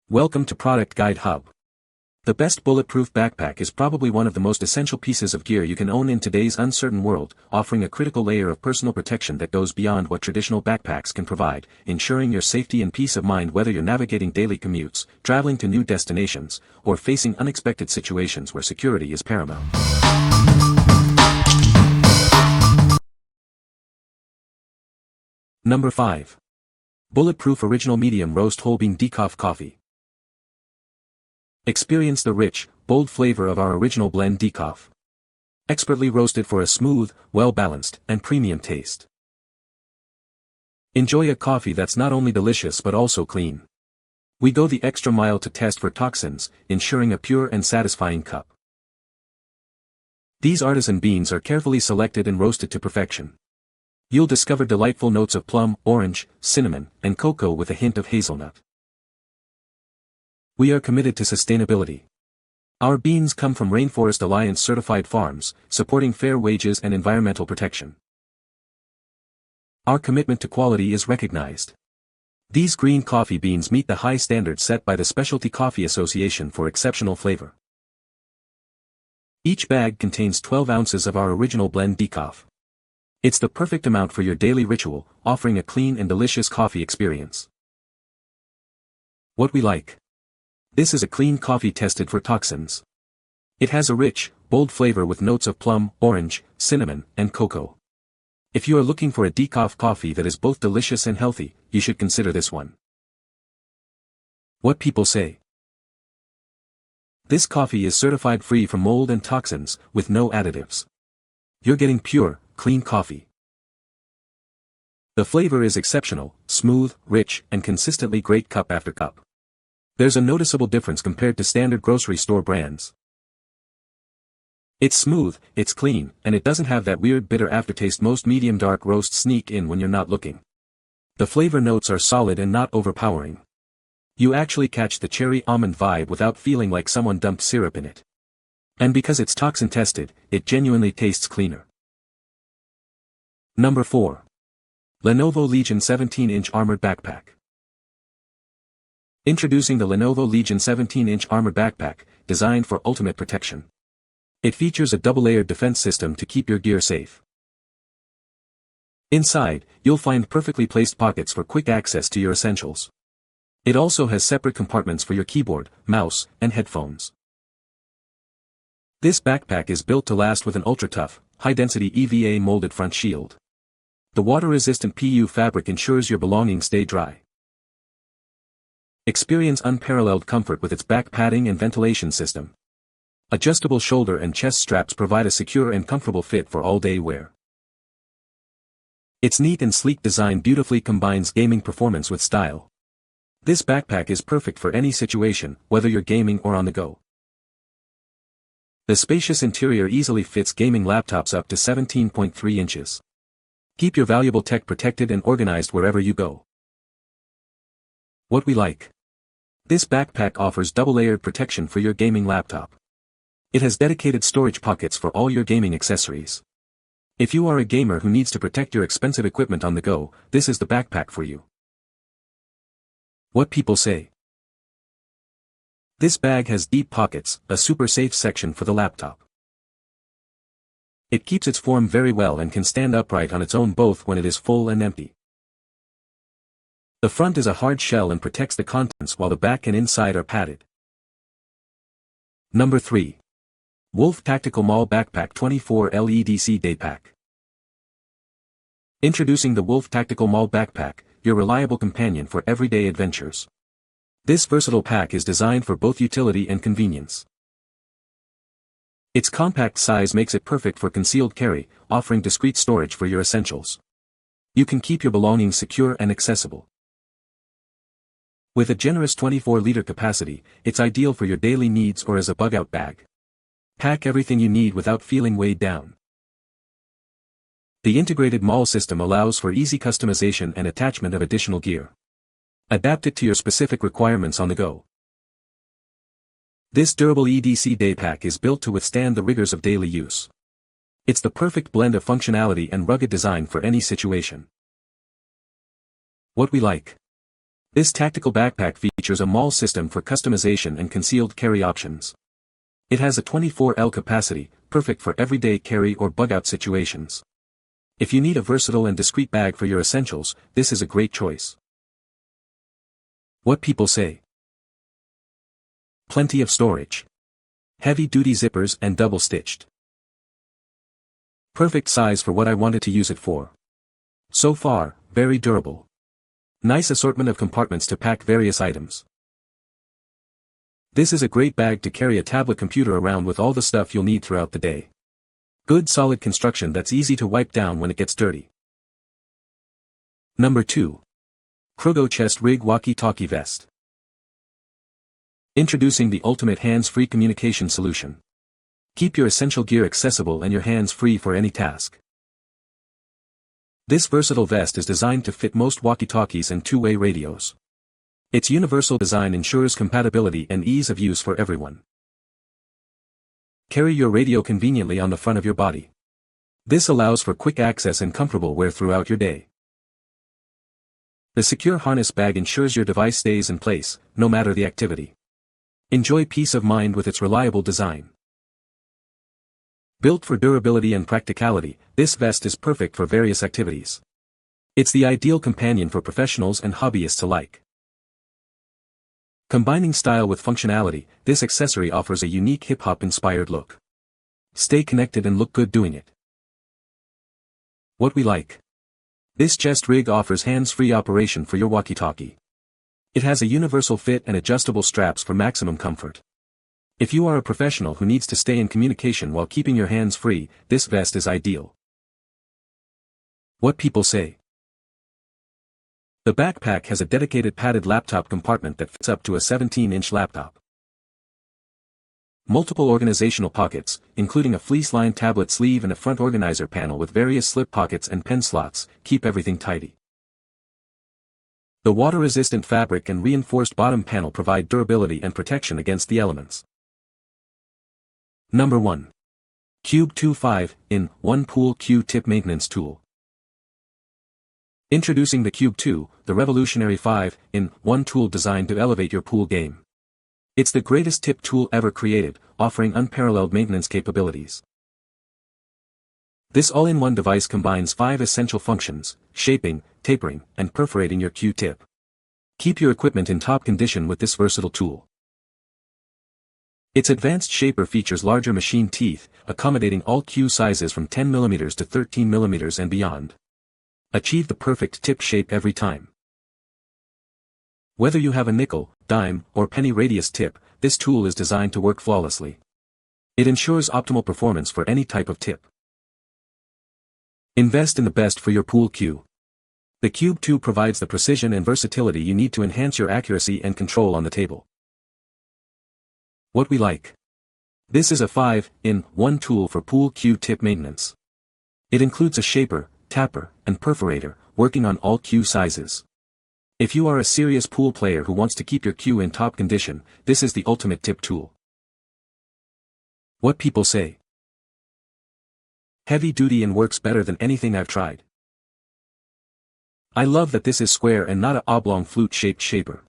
Welcome to Product Guide Hub. The best bulletproof backpack is probably one of the most essential pieces of gear you can own in today's uncertain world, offering a critical layer of personal protection that goes beyond what traditional backpacks can provide, ensuring your safety and peace of mind whether you're navigating daily commutes, traveling to new destinations, or facing unexpected situations where security is paramount. Number 5. Bulletproof Original Medium Roast Whole Bean Decaf Coffee. Experience the rich, bold flavor of our original blend decaf. Expertly roasted for a smooth, well-balanced, and premium taste. Enjoy a coffee that's not only delicious but also clean. We go the extra mile to test for toxins, ensuring a pure and satisfying cup. These artisan beans are carefully selected and roasted to perfection. You'll discover delightful notes of plum, orange, cinnamon, and cocoa with a hint of hazelnut. We are committed to sustainability. Our beans come from Rainforest Alliance certified farms, supporting fair wages and environmental protection. Our commitment to quality is recognized. These green coffee beans meet the high standards set by the Specialty Coffee Association for exceptional flavor. Each bag contains 12 ounces of our original blend decaf. It's the perfect amount for your daily ritual, offering a clean and delicious coffee experience. What we like. This is a clean coffee tested for toxins. It has a rich, bold flavor with notes of plum, orange, cinnamon, and cocoa. If you are looking for a decaf coffee that is both delicious and healthy, you should consider this one. What people say. This coffee is certified free from mold and toxins, with no additives. You're getting pure, clean coffee. The flavor is exceptional, smooth, rich, and consistently great cup after cup. There's a noticeable difference compared to standard grocery store brands. It's smooth, it's clean, and it doesn't have that weird bitter aftertaste most medium dark roasts sneak in when you're not looking. The flavor notes are solid and not overpowering. You actually catch the cherry almond vibe without feeling like someone dumped syrup in it. And because it's toxin tested, it genuinely tastes cleaner. Number 4. Lenovo Legion 17-inch Armored Backpack. Introducing the Lenovo Legion 17-inch Armored Backpack, designed for ultimate protection. It features a double-layered defense system to keep your gear safe. Inside, you'll find perfectly placed pockets for quick access to your essentials. It also has separate compartments for your keyboard, mouse, and headphones. This backpack is built to last with an ultra-tough, high-density EVA molded front shield. The water-resistant PU fabric ensures your belongings stay dry. Experience unparalleled comfort with its back padding and ventilation system. Adjustable shoulder and chest straps provide a secure and comfortable fit for all-day wear. Its neat and sleek design beautifully combines gaming performance with style. This backpack is perfect for any situation, whether you're gaming or on the go. The spacious interior easily fits gaming laptops up to 17.3 inches. Keep your valuable tech protected and organized wherever you go. What we like. This backpack offers double-layered protection for your gaming laptop. It has dedicated storage pockets for all your gaming accessories. If you are a gamer who needs to protect your expensive equipment on the go, this is the backpack for you. What people say. This bag has deep pockets, a super safe section for the laptop. It keeps its form very well and can stand upright on its own both when it is full and empty. The front is a hard shell and protects the contents while the back and inside are padded. Number 3. Wolf Tactical Molle Backpack 24 LEDC Daypack. Introducing the Wolf Tactical Molle Backpack, your reliable companion for everyday adventures. This versatile pack is designed for both utility and convenience. Its compact size makes it perfect for concealed carry, offering discreet storage for your essentials. You can keep your belongings secure and accessible. With a generous 24-liter capacity, it's ideal for your daily needs or as a bug-out bag. Pack everything you need without feeling weighed down. The integrated Molle system allows for easy customization and attachment of additional gear. Adapt it to your specific requirements on the go. This durable EDC Daypack is built to withstand the rigors of daily use. It's the perfect blend of functionality and rugged design for any situation. What we like. This tactical backpack features a Molle system for customization and concealed carry options. It has a 24L capacity, perfect for everyday carry or bug-out situations. If you need a versatile and discreet bag for your essentials, this is a great choice. What people say. Plenty of storage. Heavy-duty zippers and double-stitched. Perfect size for what I wanted to use it for. So far, very durable. Nice assortment of compartments to pack various items. This is a great bag to carry a tablet computer around with all the stuff you'll need throughout the day. Good solid construction that's easy to wipe down when it gets dirty. Number 2. Croogo Chest Rig Walkie-Talkie Vest. Introducing the ultimate hands-free communication solution. Keep your essential gear accessible and your hands free for any task. This versatile vest is designed to fit most walkie-talkies and two-way radios. Its universal design ensures compatibility and ease of use for everyone. Carry your radio conveniently on the front of your body. This allows for quick access and comfortable wear throughout your day. The secure harness bag ensures your device stays in place, no matter the activity. Enjoy peace of mind with its reliable design. Built for durability and practicality, this vest is perfect for various activities. It's the ideal companion for professionals and hobbyists alike. Combining style with functionality, this accessory offers a unique hip-hop inspired look. Stay connected and look good doing it. What we like. This chest rig offers hands-free operation for your walkie-talkie. It has a universal fit and adjustable straps for maximum comfort. If you are a professional who needs to stay in communication while keeping your hands free, this vest is ideal. What people say. The backpack has a dedicated padded laptop compartment that fits up to a 17-inch laptop. Multiple organizational pockets, including a fleece-lined tablet sleeve and a front organizer panel with various slip pockets and pen slots, keep everything tidy. The water-resistant fabric and reinforced bottom panel provide durability and protection against the elements. Number 1. Cube 2 5-in-1 Pool Q-Tip Maintenance Tool. Introducing the Cube 2, the revolutionary 5-in-1 tool designed to elevate your pool game. It's the greatest tip tool ever created, offering unparalleled maintenance capabilities. This all-in-one device combines 5 essential functions: shaping, tapering, and perforating your Q-tip. Keep your equipment in top condition with this versatile tool. Its advanced shaper features larger machine teeth, accommodating all Q sizes from 10mm to 13mm and beyond. Achieve the perfect tip shape every time. Whether you have a nickel, dime, or penny radius tip, this tool is designed to work flawlessly. It ensures optimal performance for any type of tip. Invest in the best for your pool cue. The Cube 2 provides the precision and versatility you need to enhance your accuracy and control on the table. What we like. This is a 5-in-1 tool for pool cue tip maintenance. It includes a shaper, tapper, and perforator, working on all cue sizes. If you are a serious pool player who wants to keep your cue in top condition, this is the ultimate tip tool. What people say. Heavy duty and works better than anything I've tried. I love that this is square and not a oblong flute-shaped shaper.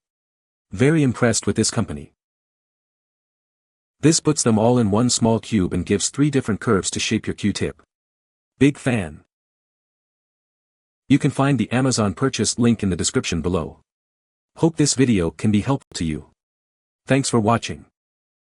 Very impressed with this company. This puts them all in one small cube and gives 3 different curves to shape your Q-tip. Big fan. You can find the Amazon purchase link in the description below. Hope this video can be helpful to you. Thanks for watching.